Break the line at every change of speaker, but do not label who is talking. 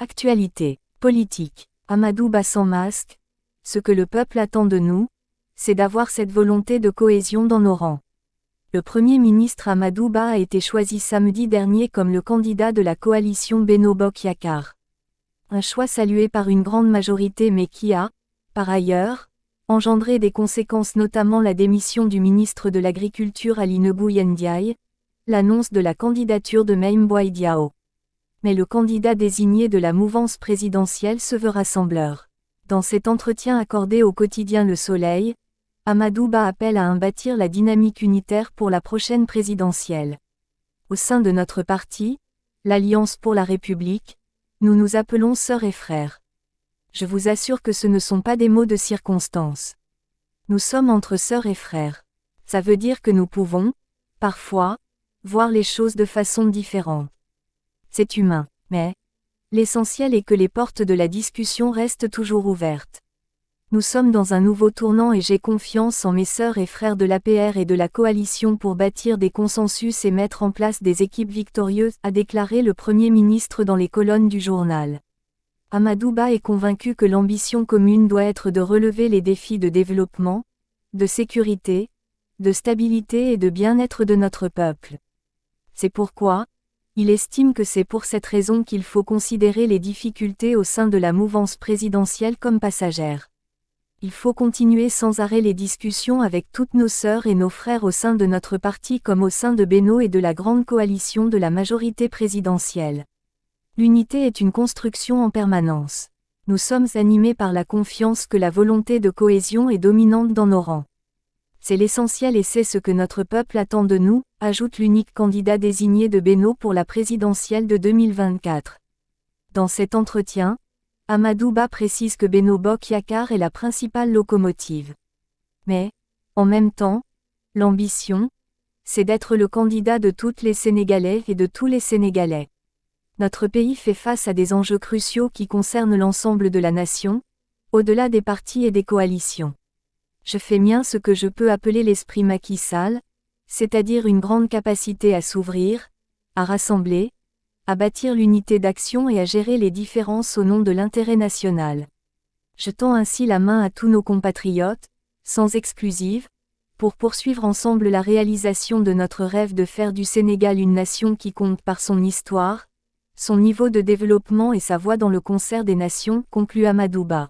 Actualité politique. Amadou Ba sans masque. Ce que le peuple attend de nous, c'est d'avoir cette volonté de cohésion dans nos rangs. Le Premier ministre Amadou Ba a été choisi samedi dernier comme le candidat de la coalition Benno Bokk Yakaar. Un choix salué par une grande majorité mais qui a, par ailleurs, engendré des conséquences, notamment la démission du ministre de l'Agriculture Ali Ngouille Ndiaye, l'annonce de la candidature de Mame Boye Diao. Mais le candidat désigné de la mouvance présidentielle se veut rassembleur. Dans cet entretien accordé au quotidien Le Soleil, Amadou Ba appelle à bâtir la dynamique unitaire pour la prochaine présidentielle. Au sein de notre parti, l'Alliance pour la République, nous nous appelons sœurs et frères. Je vous assure que ce ne sont pas des mots de circonstance. Nous sommes entre sœurs et frères. Ça veut dire que nous pouvons, parfois, voir les choses de façon différente. C'est humain, mais l'essentiel est que les portes de la discussion restent toujours ouvertes. Nous sommes dans un nouveau tournant et j'ai confiance en mes sœurs et frères de l'APR et de la coalition pour bâtir des consensus et mettre en place des équipes victorieuses, a déclaré le Premier ministre dans les colonnes du journal. Amadou Ba est convaincu que l'ambition commune doit être de relever les défis de développement, de sécurité, de stabilité et de bien-être de notre peuple. C'est pourquoi, il estime que c'est pour cette raison qu'il faut considérer les difficultés au sein de la mouvance présidentielle comme passagères. Il faut continuer sans arrêt les discussions avec toutes nos sœurs et nos frères au sein de notre parti comme au sein de Benno et de la grande coalition de la majorité présidentielle. L'unité est une construction en permanence. Nous sommes animés par la confiance que la volonté de cohésion est dominante dans nos rangs. C'est l'essentiel et c'est ce que notre peuple attend de nous, ajoute l'unique candidat désigné de Benno pour la présidentielle de 2024. Dans cet entretien, Amadou Ba précise que Benno Bokk Yakaar est la principale locomotive. Mais, en même temps, l'ambition, c'est d'être le candidat de toutes les Sénégalais et de tous les Sénégalais. Notre pays fait face à des enjeux cruciaux qui concernent l'ensemble de la nation, au-delà des partis et des coalitions. Je fais mien ce que je peux appeler l'esprit Macky Sall, c'est-à-dire une grande capacité à s'ouvrir, à rassembler, à bâtir l'unité d'action et à gérer les différences au nom de l'intérêt national. Je tends ainsi la main à tous nos compatriotes, sans exclusive, pour poursuivre ensemble la réalisation de notre rêve de faire du Sénégal une nation qui compte par son histoire, son niveau de développement et sa voix dans le concert des nations, conclut Amadou Ba.